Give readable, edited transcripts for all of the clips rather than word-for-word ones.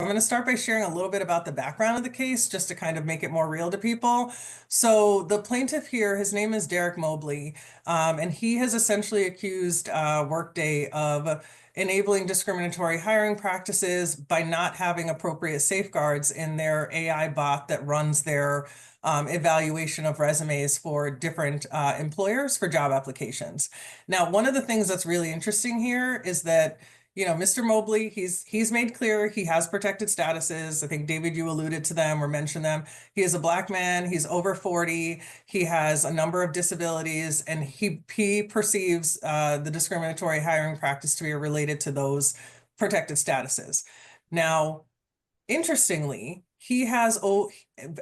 going to start by sharing a little bit about the background of the case, just to kind of make it more real to people. So the plaintiff here, his name is Derek Mobley, and he has essentially accused Workday of enabling discriminatory hiring practices by not having appropriate safeguards in their AI bot that runs their evaluation of resumes for different employers for job applications. Now, one of the things that's really interesting here is that Mr. Mobley, he's made clear he has protected statuses. I think, David, you alluded to them or mentioned them. He is a Black man. He's over 40. He has a number of disabilities, and he perceives the discriminatory hiring practice to be related to those protected statuses. Now, interestingly, he has,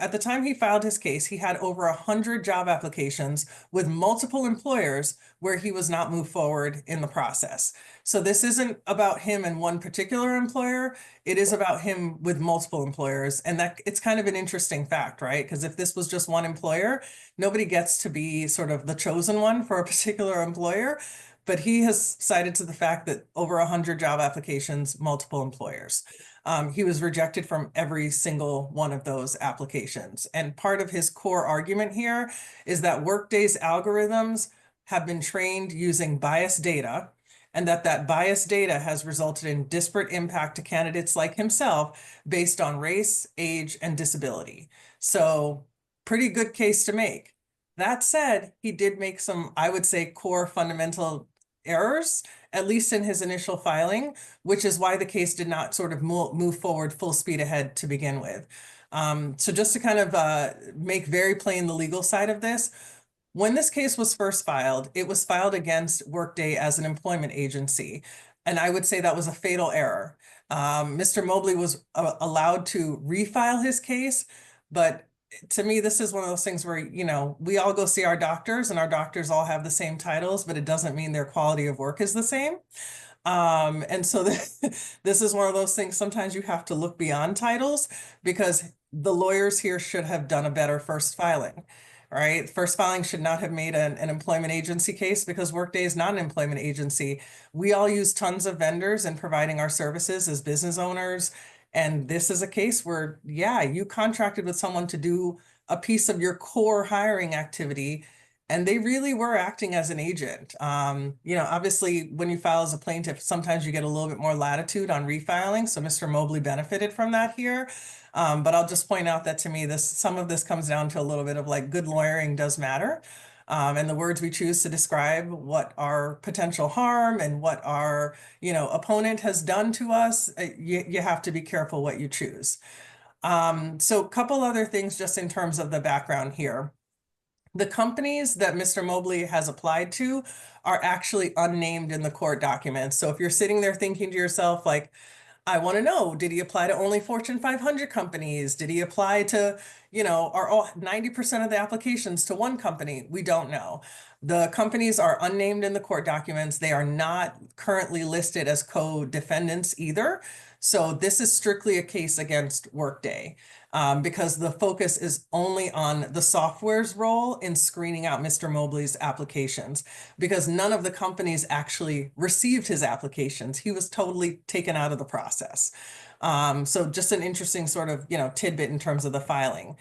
at the time he filed his case, he had over 100 job applications with multiple employers where he was not moved forward in the process. So this isn't about him and one particular employer. It is about him with multiple employers. And that it's kind of an interesting fact, right? Because if this was just one employer, nobody gets to be sort of the chosen one for a particular employer. But he has cited to the fact that over 100 job applications, multiple employers. He was rejected from every single one of those applications. And part of his core argument here is that Workday's algorithms have been trained using biased data, and that biased data has resulted in disparate impact to candidates like himself based on race, age, and disability. So pretty good case to make. That said, he did make some, I would say, core fundamental errors, at least in his initial filing, which is why the case did not sort of move forward full speed ahead to begin with. So just to kind of make very plain the legal side of this, when this case was first filed, it was filed against Workday as an employment agency. And I would say that was a fatal error. Mr. Mobley was allowed to refile his case, but to me, this is one of those things where, we all go see our doctors and our doctors all have the same titles, but it doesn't mean their quality of work is the same. And so this is one of those things, sometimes you have to look beyond titles, because the lawyers here should have done a better first filing, right? First filing should not have made an employment agency case, because Workday is not an employment agency. We all use tons of vendors in providing our services as business owners. And this is a case where, yeah, you contracted with someone to do a piece of your core hiring activity, and they really were acting as an agent. Obviously, when you file as a plaintiff, sometimes you get a little bit more latitude on refiling. So Mr. Mobley benefited from that here. But I'll just point out that to me, some of this comes down to a little bit of like good lawyering does matter. And the words we choose to describe what our potential harm and what our, opponent has done to us, you have to be careful what you choose. So a couple other things just in terms of the background here. The companies that Mr. Mobley has applied to are actually unnamed in the court documents. So if you're sitting there thinking to yourself, like, I want to know, did he apply to only Fortune 500 companies? Did he apply to, are all 90% of the applications to one company? We don't know. The companies are unnamed in the court documents. They are not currently listed as co-defendants either. So this is strictly a case against Workday, because the focus is only on the software's role in screening out Mr. Mobley's applications, because none of the companies actually received his applications. He was totally taken out of the process. So just an interesting sort of, tidbit in terms of the filing.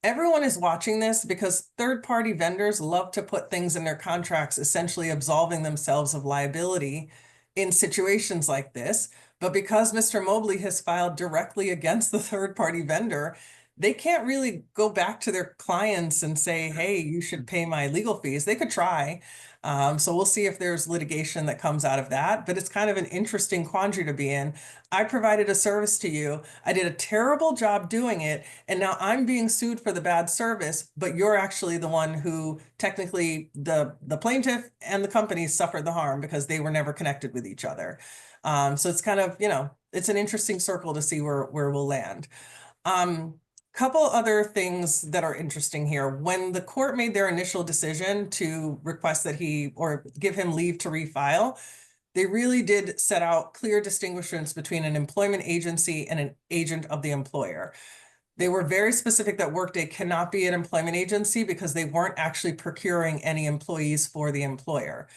Everyone is watching this because third-party vendors love to put things in their contracts, essentially absolving themselves of liability in situations like this. But because Mr. Mobley has filed directly against the third-party vendor, they can't really go back to their clients and say, hey, you should pay my legal fees. They could try. So we'll see if there's litigation that comes out of that. But it's kind of an interesting quandary to be in. I provided a service to you. I did a terrible job doing it. And now I'm being sued for the bad service, but you're actually the one who technically the plaintiff and the company suffered the harm because they were never connected with each other. So it's kind of, it's an interesting circle to see where we'll land. Couple other things that are interesting here. When the court made their initial decision to request that or give him leave to refile, they really did set out clear distinguishments between an employment agency and an agent of the employer. They were very specific that Workday cannot be an employment agency because they weren't actually procuring any employees for the employer.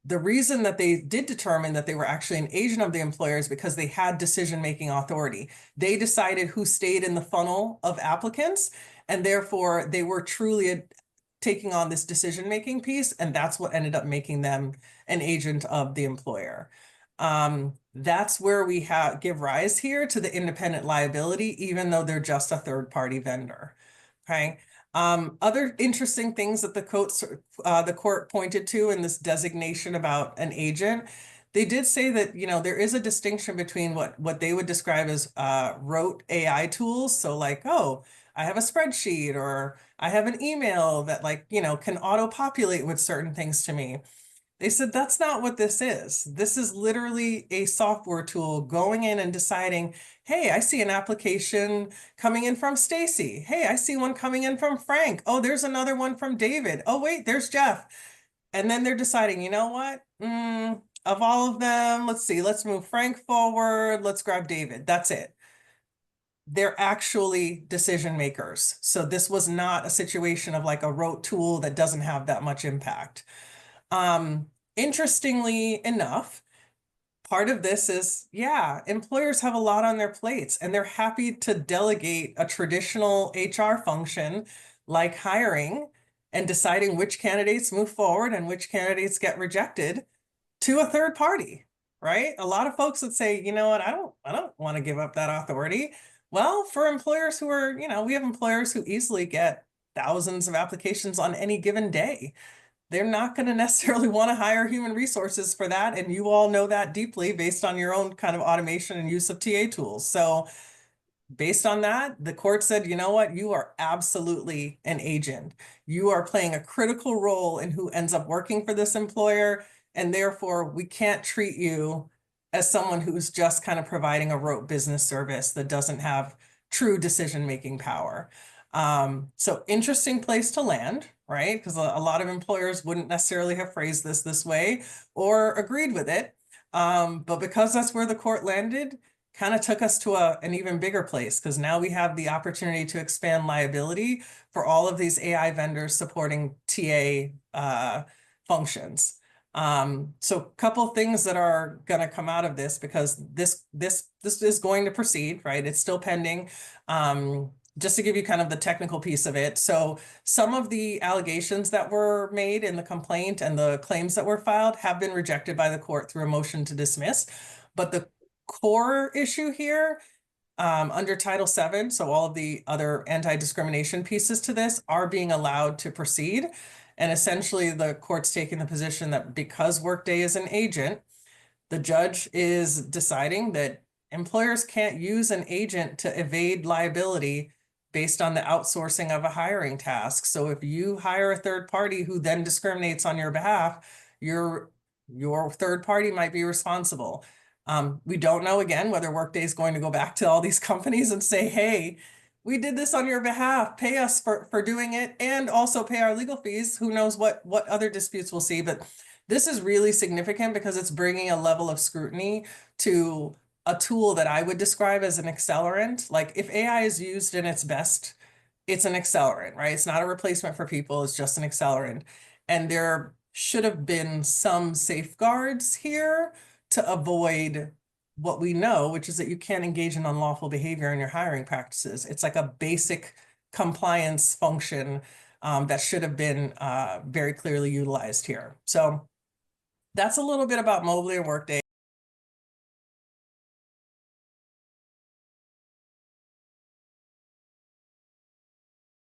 The reason that they did determine that they were actually an agent of the employer is because they had decision-making authority. They decided who stayed in the funnel of applicants, and therefore they were truly taking on this decision-making piece, and that's what ended up making them an agent of the employer. That's where we give rise here to the independent liability, even though they're just a third-party vendor. Okay. Other interesting things that the court pointed to in this designation about an agent, they did say that, there is a distinction between what they would describe as rote AI tools. So like, oh, I have a spreadsheet, or I have an email that can auto-populate with certain things to me. They said that's not what this is. This is literally a software tool going in and deciding, hey, I see an application coming in from Stacy. Hey, I see one coming in from Frank. Oh, there's another one from David. Oh, wait, there's Jeff. And then they're deciding, you know what? Of all of them, let's see, let's move Frank forward. Let's grab David. That's it. They're actually decision makers. So this was not a situation of like a rote tool that doesn't have that much impact. Interestingly enough, part of this is, yeah, employers have a lot on their plates, and they're happy to delegate a traditional HR function like hiring and deciding which candidates move forward and which candidates get rejected to a third party, right? A lot of folks would say, you know what, I don't want to give up that authority. Well, for employers who are, we have employers who easily get thousands of applications on any given day. They're not going to necessarily want to hire human resources for that. And you all know that deeply based on your own kind of automation and use of TA tools. So based on that, the court said, you know what, you are absolutely an agent. You are playing a critical role in who ends up working for this employer. And therefore, we can't treat you as someone who's just kind of providing a rote business service that doesn't have true decision-making power. So interesting place to land, right? Because a lot of employers wouldn't necessarily have phrased this way or agreed with it. But because that's where the court landed, kind of took us to an even bigger place, because now we have the opportunity to expand liability for all of these AI vendors supporting TA functions. So a couple things that are going to come out of this, because this is going to proceed, right? It's still pending. Just to give you kind of the technical piece of it. So some of the allegations that were made in the complaint and the claims that were filed have been rejected by the court through a motion to dismiss. But the core issue here, under Title VII, so all of the other anti-discrimination pieces to this are being allowed to proceed. And essentially the court's taking the position that because Workday is an agent, the judge is deciding that employers can't use an agent to evade liability based on the outsourcing of a hiring task. So if you hire a third party who then discriminates on your behalf, your third party might be responsible. We don't know, again, whether Workday is going to go back to all these companies and say, hey, we did this on your behalf, pay us for doing it, and also pay our legal fees. Who knows what other disputes we'll see. But this is really significant because it's bringing a level of scrutiny to a tool that I would describe as an accelerant. Like if AI is used in its best, it's an accelerant, right? It's not a replacement for people, it's just an accelerant. And there should have been some safeguards here to avoid what we know, which is that you can't engage in unlawful behavior in your hiring practices. It's like a basic compliance function that should have been very clearly utilized here. So that's a little bit about Mobley and Workday.